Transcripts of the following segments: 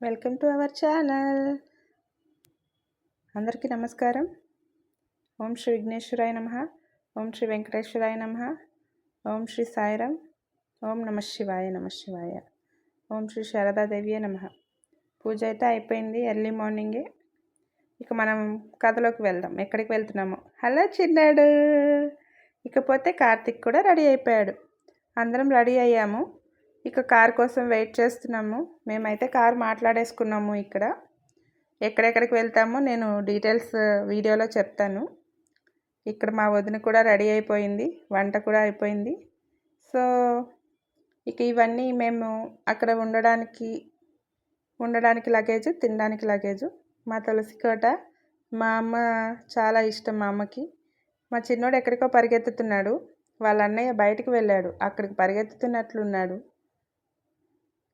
Welcome to our channel. అందరికీ నమస్కారం. ఓం శ్రీ విఘ్నేశ్వరాయ నమః. ఓం శ్రీ వెంకటేశ్వరాయ నమః. ఓం శ్రీ సాయిరామ్. ఓం నమ శివాయ నమ శివాయ. ఓం శ్రీ శారదాదేవియే నమః. పూజ అయితే అయిపోయింది ఎర్లీ మార్నింగే. ఇక మనం కథలోకి వెళ్దాం. ఎక్కడికి వెళ్తున్నాము? హలో చిన్నాడు. ఇకపోతే కార్తిక్ కూడా రెడీ అయిపోయాడు. అందరం రెడీ అయ్యాము. ఇక కార్ కోసం వెయిట్ చేస్తున్నాము. మేమైతే కార్ మాట్లాడేసుకున్నాము. ఇక్కడ ఎక్కడెక్కడికి వెళ్తామో నేను డీటెయిల్స్ వీడియోలో చెప్తాను. ఇక్కడ మా వదిన కూడా రెడీ అయిపోయింది, వంట కూడా అయిపోయింది. సో ఇక ఇవన్నీ మేము అక్కడ ఉండడానికి లగేజ్, తినడానికి లగేజు. మా తులసి కోట మా అమ్మ చాలా ఇష్టం. మా అమ్మకి మా చిన్నోడు ఎక్కడికో పరిగెత్తుతున్నాడు. వాళ్ళ అన్నయ్య బయటికి వెళ్ళాడు, అక్కడికి పరిగెత్తుతున్నట్లున్నాడు.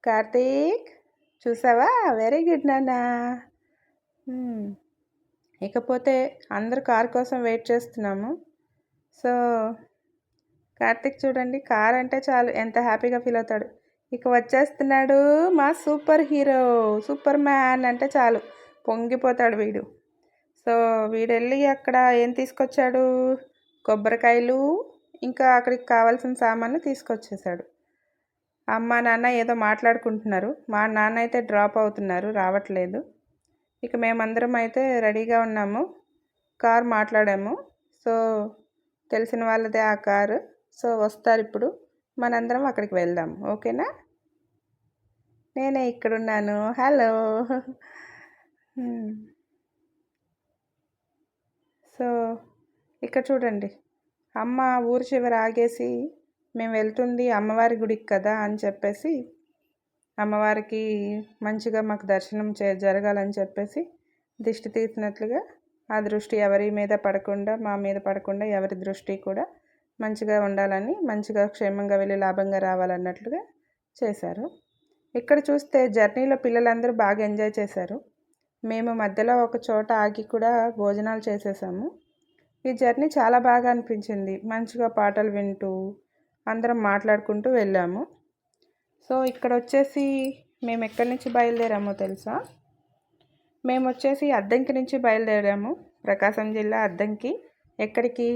కార్తీక్ చూసావా? వెరీ గుడ్ నాన్న. ఇకపోతే అందరూ కార్ కోసం వెయిట్ చేస్తున్నాము. సో కార్తీక్ చూడండి, కార్ అంటే చాలు ఎంత హ్యాపీగా ఫీల్ అవుతాడు. ఇక వచ్చేస్తున్నాడు మా సూపర్ హీరో, సూపర్ మ్యాన్ అంటే చాలు పొంగిపోతాడు వీడు. సో వీడు వెళ్ళి అక్కడ ఏం తీసుకొచ్చాడు? కొబ్బరికాయలు, ఇంకా అక్కడికి కావాల్సిన సామాన్లు తీసుకొచ్చేసాడు. అమ్మ నాన్న ఏదో మాట్లాడుకుంటున్నారు. మా నాన్న అయితే డ్రాప్ అవుతున్నారు, రావట్లేదు. ఇక మేమందరం అయితే రెడీగా ఉన్నాము. కార్ మాట్లాడాము. సో తెలిసిన వాళ్ళదే ఆ కారు. సో వస్తారు ఇప్పుడు. మనందరం అక్కడికి వెళ్దాం, ఓకేనా? నేనే ఇక్కడున్నాను. హలో. సో ఇక్కడ చూడండి, అమ్మ ఊరు చివర ఆగేసి మేము వెళ్తుంది అమ్మవారి గుడికి కదా అని చెప్పేసి, అమ్మవారికి మంచిగా మాకు దర్శనం జరగాలని చెప్పేసి దిష్టి తీసినట్లుగా, ఆ దృష్టి ఎవరి మీద పడకుండా, మా మీద పడకుండా, ఎవరి దృష్టి కూడా మంచిగా ఉండాలని, మంచిగా క్షేమంగా వెళ్ళి లాభంగా రావాలన్నట్లుగా చేశారు. ఇక్కడ చూస్తే జర్నీలో పిల్లలందరూ బాగా ఎంజాయ్ చేశారు. మేము మధ్యలో ఒక చోట ఆగి కూడా భోజనాలు చేసేసాము. ఈ జర్నీ చాలా బాగా అనిపించింది. మంచిగా పాటలు వింటూ అందరం మాట్లాడుకుంటూ వెళ్ళాము. సో ఇక్కడ వచ్చేసి మేము ఎక్కడి నుంచి బయలుదేరామో తెలుసా? మేము వచ్చేసి అద్దంకి నుంచి బయలుదేరాము. ప్రకాశం జిల్లా అద్దంకి. ఎక్కడికి?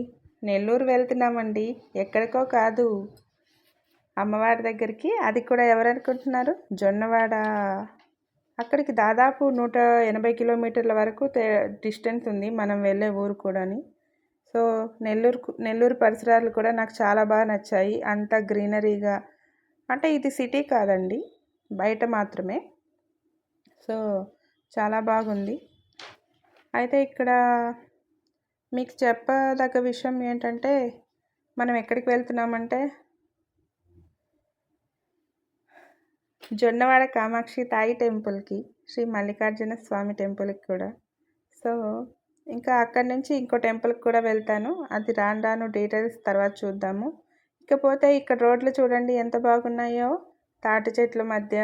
నెల్లూరు వెళ్తున్నామండి. ఎక్కడికో కాదు, అమ్మవారి దగ్గరికి. అది కూడా ఎవరనుకుంటున్నారు? జొన్నవాడ. అక్కడికి దాదాపు 180 కిలోమీటర్ల వరకు డిస్టెన్స్ ఉంది మనం వెళ్ళే ఊరు కూడాని. సో నెల్లూరు పరిసరాలు కూడా నాకు చాలా బాగా నచ్చాయి. అంత గ్రీనరీగా, అంటే ఇది సిటీ కాదండి, బయట మాత్రమే. సో చాలా బాగుంది. అయితే ఇక్కడ మీకు చెప్పదగ్గ విషయం ఏంటంటే, మనం ఎక్కడికి వెళ్తున్నామంటే జొన్నవాడ కామాక్షి తాయి టెంపుల్కి, శ్రీ మల్లికార్జున స్వామి టెంపుల్కి కూడా. సో ఇంకా అక్కడి నుంచి ఇంకో టెంపుల్కి కూడా వెళ్తాను. అది రాను డీటెయిల్స్ తర్వాత చూద్దాము. ఇకపోతే ఇక్కడ రోడ్లు చూడండి ఎంత బాగున్నాయో. తాటి చెట్ల మధ్య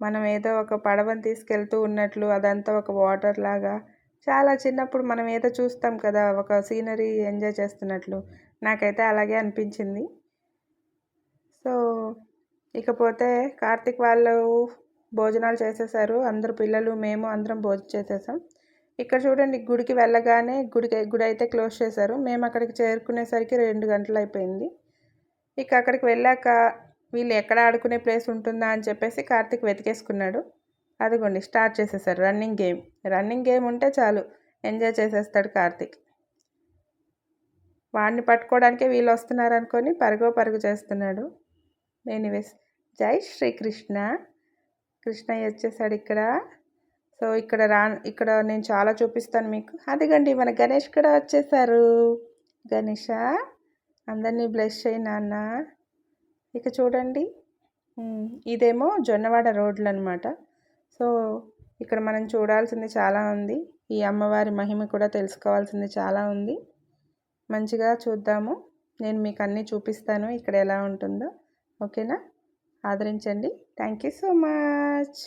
మనం ఏదో ఒక పడవని తీసుకెళ్తూ ఉన్నట్లు, అదంతా ఒక వాటర్ లాగా. చాలా చిన్నప్పుడు మనం ఏదో చూస్తాం కదా, ఒక సీనరీ ఎంజాయ్ చేస్తున్నట్లు. నాకైతే అలాగే అనిపించింది. సో ఇకపోతే కార్తిక్ వాళ్ళు భోజనాలు చేసేసారు. అందరు పిల్లలు, మేము అందరం భోజనం చేసేసాం. ఇక్కడ చూడండి, గుడికి వెళ్ళగానే గుడి అయితే క్లోజ్ చేశారు. మేము అక్కడికి చేరుకునేసరికి 2 గంటలు అయిపోయింది. ఇక అక్కడికి వెళ్ళాక వీళ్ళు ఎక్కడ ఆడుకునే ప్లేస్ ఉంటుందా అని చెప్పేసి కార్తిక్ వెతికేసుకున్నాడు. అదిగోండి స్టార్ట్ చేసేసారు రన్నింగ్ గేమ్ ఉంటే చాలు ఎంజాయ్ చేసేస్తాడు కార్తిక్. వాడిని పట్టుకోవడానికే వీళ్ళు వస్తున్నారు అనుకొని పరుగు చేస్తున్నాడు. ఎనీవేస్, జై శ్రీకృష్ణ. కృష్ణయ్య వచ్చేసాడు ఇక్కడ. సో ఇక్కడ నేను చాలా చూపిస్తాను మీకు. అదిగండి మన గణేష్ కూడా వచ్చేసారు. గణేష, అందరినీ బ్లెస్ చేయి నాన్న. ఇక చూడండి, ఇదేమో జొన్నవాడ రోడ్లు అనమాట. సో ఇక్కడ మనం చూడాల్సింది చాలా ఉంది. ఈ అమ్మవారి మహిమ కూడా తెలుసుకోవాల్సింది చాలా ఉంది. మంచిగా చూద్దాము. నేను మీకు అన్నీ చూపిస్తాను ఇక్కడ ఎలా ఉంటుందో, ఓకేనా? ఆదరించండి. Thank you so much.